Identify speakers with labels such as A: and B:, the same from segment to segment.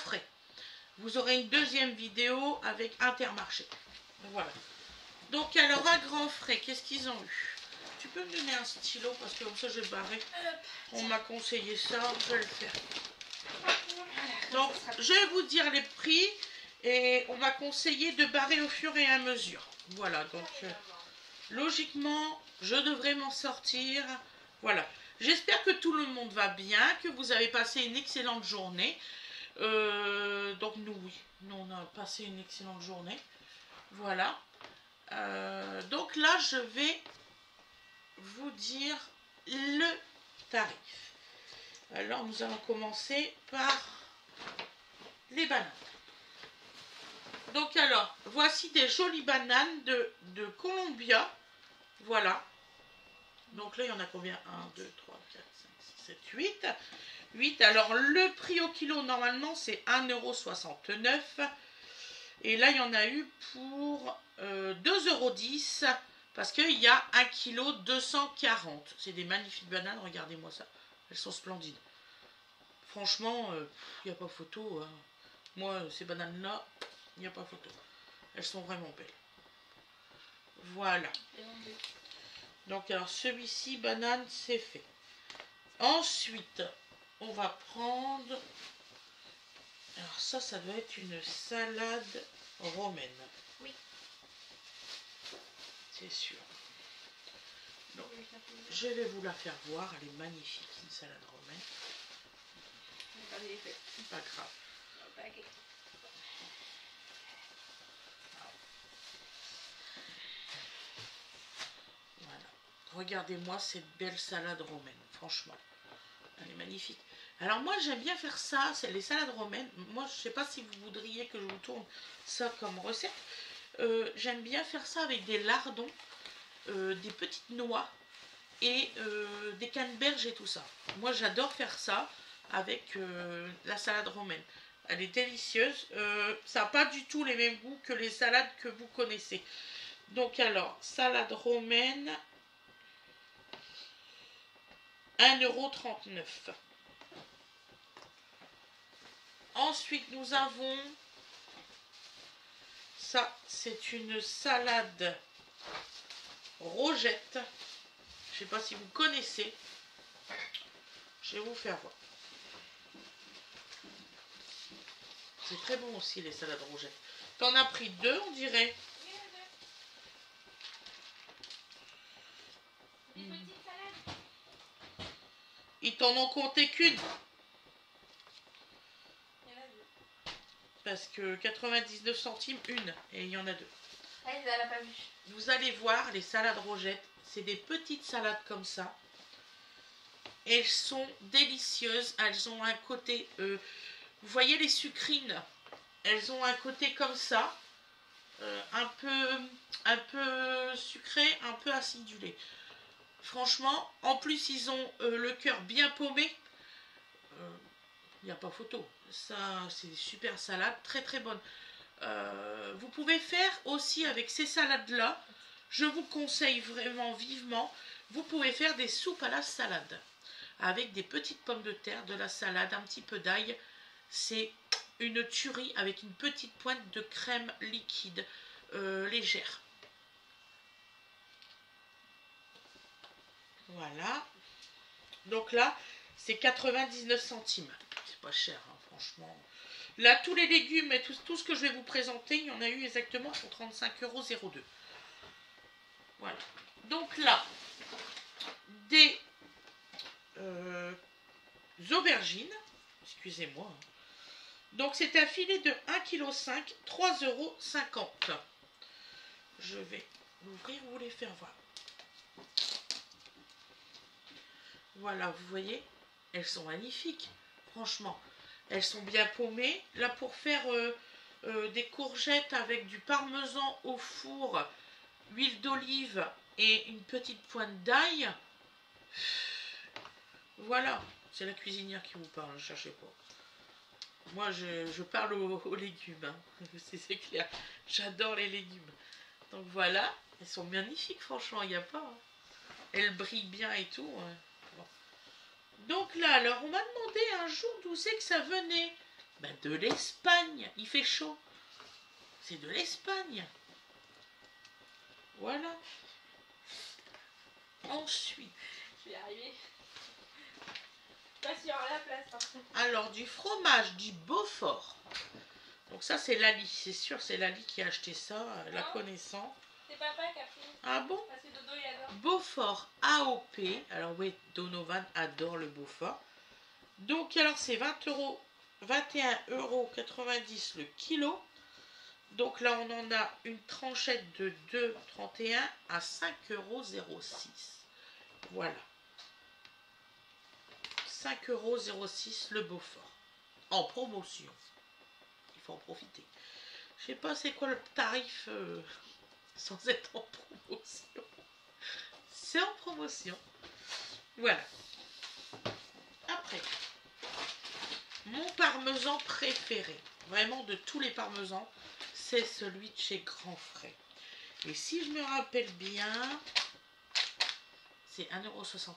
A: frais. Vous aurez une deuxième vidéo avec Intermarché. Voilà. Donc alors à grands frais, qu'est-ce qu'ils ont eu? Tu peux me donner un stylo parce que comme ça je vais barrer. On m'a conseillé ça, je vais le faire. Donc je vais vous dire les prix et on m'a conseillé de barrer au fur et à mesure. Voilà, donc logiquement je devrais m'en sortir. Voilà. J'espère que tout le monde va bien, que vous avez passé une excellente journée. Donc nous oui, nous on a passé une excellente journée. Voilà. Donc là je vais vous dire le tarif. Alors nous allons commencer par les bananes. Donc alors, voici des jolies bananes de Columbia. Voilà. Donc là il y en a combien? 1, 2, 3, 4, 5, 6, 7, 8. 8. Alors le prix au kilo normalement c'est 1,69 €. Et là il y en a eu pour 2,10 € parce qu'il y a 1 kg 240. C'est des magnifiques bananes, regardez-moi ça. Elles sont splendides. Franchement, il n'y a pas photo. Hein. Moi, ces bananes-là, il n'y a pas photo. Elles sont vraiment belles. Voilà. Donc, alors, celui-ci, banane, c'est fait. Ensuite, on va prendre... Alors, ça doit être une salade romaine.
B: Oui.
A: C'est sûr. Donc, je vais vous la faire voir. Elle est magnifique, une salade romaine. C'est pas grave. Voilà. Regardez-moi cette belle salade romaine. Franchement, elle est magnifique. Alors moi, j'aime bien faire ça. C'est les salades romaines. Moi, je sais pas si vous voudriez que je vous tourne ça comme recette. J'aime bien faire ça avec des lardons, des petites noix et des canneberges et tout ça. Moi j'adore faire ça avec la salade romaine. Elle est délicieuse. Ça n'a pas du tout les mêmes goûts que les salades que vous connaissez. Donc alors, salade romaine, 1,39 €. Ensuite nous avons... Ça, c'est une salade rogette. Je ne sais pas si vous connaissez. Je vais vous faire voir. C'est très bon aussi les salades rogettes. T'en as pris 2, on dirait. Ils t'en ont compté qu'une. Parce que 99 centimes, une. Et il y en a 2.
B: Ah, elle l'a pas vu.
A: Vous allez voir les salades rogettes. C'est des petites salades comme ça. Elles sont délicieuses. Elles ont un côté... vous voyez les sucrines? Elles ont un côté comme ça. Un peu sucré, un peu acidulé. Franchement, en plus ils ont le cœur bien paumé. Il n'y a pas photo. Ça, c'est des super salades, très très bonnes. Vous pouvez faire aussi avec ces salades-là, je vous conseille vraiment vivement, vous pouvez faire des soupes à la salade. Avec des petites pommes de terre, de la salade, un petit peu d'ail. C'est une tuerie avec une petite pointe de crème liquide légère. Voilà. Donc là, c'est 99 centimes. C'est pas cher, hein, franchement. Là, tous les légumes et tout ce que je vais vous présenter, il y en a eu exactement pour 35,02 €. Voilà. Donc là, des aubergines. Excusez-moi. Donc c'est un filet de 1,5 kg, 3,50 €. Je vais l'ouvrir, vous les faire voir. Voilà, vous voyez, elles sont magnifiques, franchement. Elles sont bien paumées. Là, pour faire des courgettes avec du parmesan au four, huile d'olive et une petite pointe d'ail. Voilà, c'est la cuisinière qui vous parle, ne cherchez pas. Moi, je parle aux légumes, hein. C'est clair. J'adore les légumes. Donc voilà, elles sont magnifiques, franchement, il n'y a pas. Hein. Elles brillent bien et tout. Hein. Bon. Donc là, alors, on m'a demandé un jour d'où c'est que ça venait. Ben, de l'Espagne. Il fait chaud. C'est de l'Espagne. Voilà. Ensuite.
B: Je vais y arriver. Pas sur la place par contre.
A: Alors, du fromage du Beaufort. Donc ça, c'est Lali. C'est sûr, c'est Lali qui a acheté ça, la connaissant.
B: C'est papa qui a pris.
A: Ah bon?
B: Parce que Dodo, il adore.
A: Beaufort AOP. Alors oui, Donovan adore le Beaufort. Donc, alors, c'est 21,90 € le kilo. Donc là, on en a une tranchette de 2,31 à 5,06 €. Voilà. 5,06 € le Beaufort. En promotion. Il faut en profiter. Je sais pas c'est quoi le tarif sans être en promotion. C'est en promotion. Voilà. Après, mon parmesan préféré, vraiment de tous les parmesans, c'est celui de chez Grand Frais. Et si je me rappelle bien, c'est 1,69 €.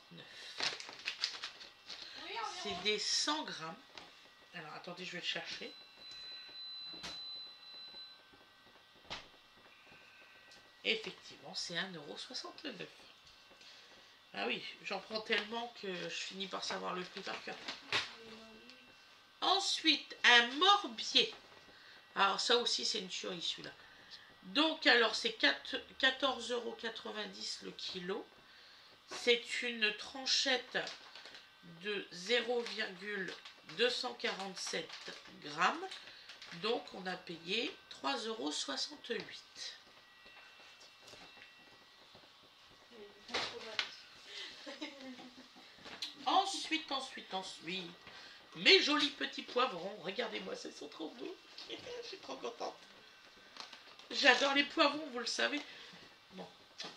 B: Oui,
A: C'est des 100 grammes. Alors, attendez, je vais le chercher. Effectivement, c'est 1,69 €. Ah oui, j'en prends tellement que je finis par savoir le prix par cœur. Ensuite, un morbier. Alors, ça aussi, c'est une tuerie, celui-là. Donc, alors, c'est 14,90 € le kilo. C'est une tranchette de 0,247 grammes. Donc, on a payé 3,68 €. Ensuite, mes jolis petits poivrons. Regardez-moi, ils sont trop beaux. Je suis trop contente. J'adore les poivrons, vous le savez. Bon.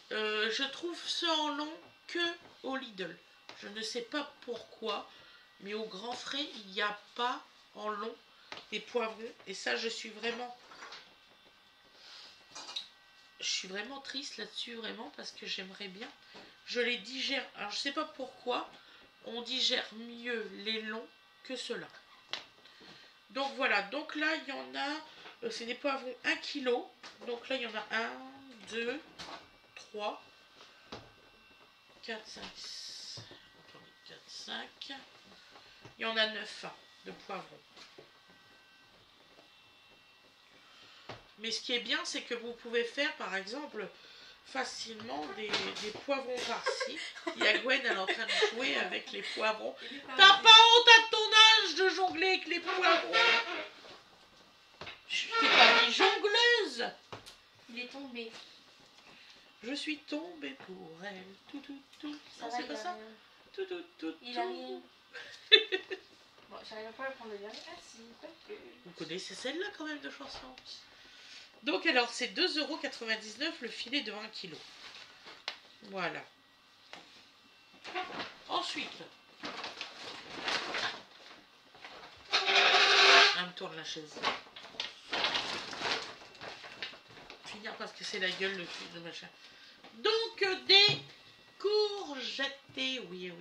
A: Je trouve ça en long que au Lidl. Je ne sais pas pourquoi, mais au Grand Frais, il n'y a pas en long des poivrons. Et ça, je suis vraiment triste là-dessus, vraiment, parce que j'aimerais bien. Je les digère. Alors, je ne sais pas pourquoi, on digère mieux les longs que ceux-là. Donc, voilà. Donc là, il y en a... c'est des poivrons 1 kg. Donc là, il y en a 1, 2, 3, 4, 5, 4, 5. Il y en a 9 de poivrons. Mais ce qui est bien, c'est que vous pouvez faire, par exemple, facilement des poivrons farcis. Il y a Gwen, elle est en train de jouer avec les poivrons. T'as pas honte à ton âge de jongler avec les poivrons? Je t'ai pas dit jongleuse.
B: Il est tombé.
A: Je suis tombée pour elle. Tout. Non, c'est pas ça. Tout.
B: Il a rien. Bon, j'arrive pas à prendre le dernier. Ah si, pas que.
A: Vous connaissez celle-là quand même de chanson. Donc alors c'est 2,99 € le filet de 1 kg. Voilà. Ensuite. Elle me tourne la chaise. Finir parce que c'est la gueule le fil de machin. Donc des courgettes. Oui.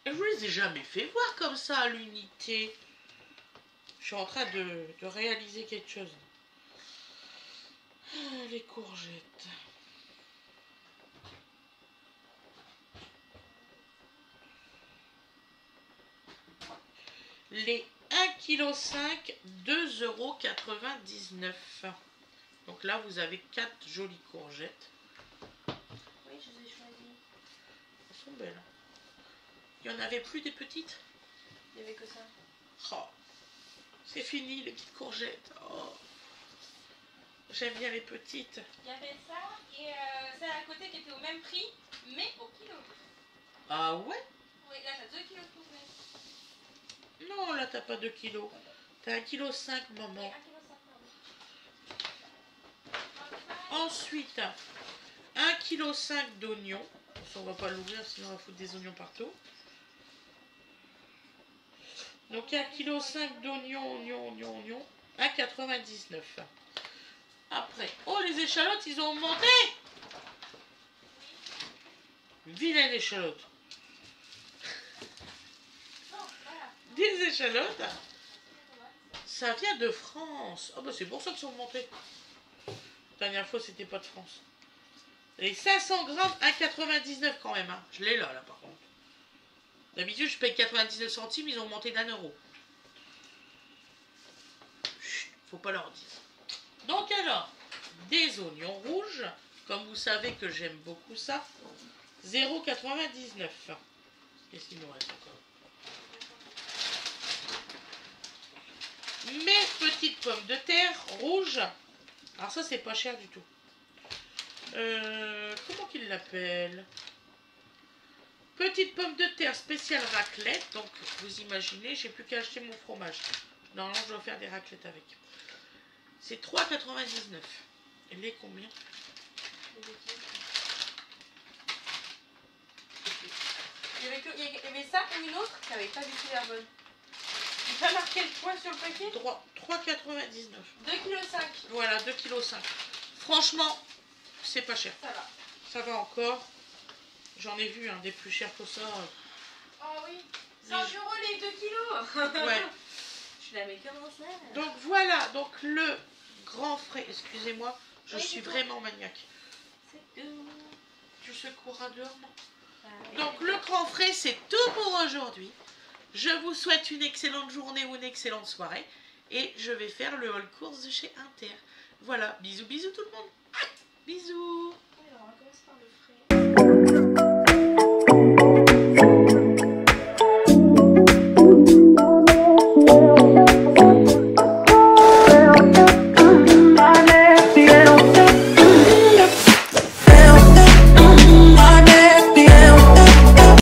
A: Je vous les ai jamais fait voir comme ça à l'unité. Je suis en train de réaliser quelque chose. Ah, les courgettes. Les 1,5 kg, 2,99 €. Donc là, vous avez 4 jolies courgettes.
B: Oui, je les ai choisies.
A: Elles sont belles. Il n'y en avait plus des petites?
B: Il n'y avait que ça.
A: Oh, c'est fini les petites courgettes. Oh. J'aime bien les petites.
B: Il y avait ça et celle à côté qui était au même prix, mais au kilo.
A: Ah ouais?
B: Oui, là t'as 2 kilos tout mais.
A: Non, là t'as pas 2 kilos. T'as 1,5 kg, maman.
B: Oui, 1,5 kg.
A: Ensuite, 1,5 kg d'oignons. On va pas l'ouvrir sinon on va foutre des oignons partout. Donc 1,5 kg d'oignons, 1,99 €. Après, oh les échalotes, ils ont augmenté. Vilaine échalote. Des échalotes. Ça vient de France. Oh bah c'est pour ça que ça augmenté. La dernière fois c'était pas de France. Et 500 grammes, 1,99 quand même. Hein. Je l'ai là par contre. D'habitude je paye 99 centimes, ils ont augmenté d'1 €. Chut, faut pas leur dire. Donc alors, des oignons rouges. Comme vous savez que j'aime beaucoup ça. 0,99. Qu'est-ce qu'il nous reste encore? Mes petites pommes de terre rouges. Alors ça c'est pas cher du tout. Comment qu'il l'appelle? Petites pommes de terre spéciale raclette. Donc vous imaginez, j'ai plus qu'à acheter mon fromage. Normalement je dois faire des raclettes avec. C'est 3,99. Et les combien?
B: Il y avait ça ou une autre qui n'avait pas du tout l'air bonne. Tu peux marquer le poids sur le paquet?
A: 3,99.
B: 2,5 kg.
A: Voilà, 2,5 kg. Franchement, c'est pas cher.
B: Ça va.
A: Ça va encore. J'en ai vu des plus chers que ça.
B: Oh oui. 5 € les 2 kilos.
A: Ouais.
B: Je l'avais commencé.
A: Donc voilà, donc le grand frais. Excusez-moi, je suis vraiment maniaque.
B: C'est tout.
A: Tu secoueras dehors, non?
B: Ah,
A: Donc le grand frais, c'est tout pour aujourd'hui. Je vous souhaite une excellente journée ou une excellente soirée. Et je vais faire le haul course de chez Inter. Voilà, bisous bisous tout le monde. Bisous.
B: Alors on va commencer par le frais.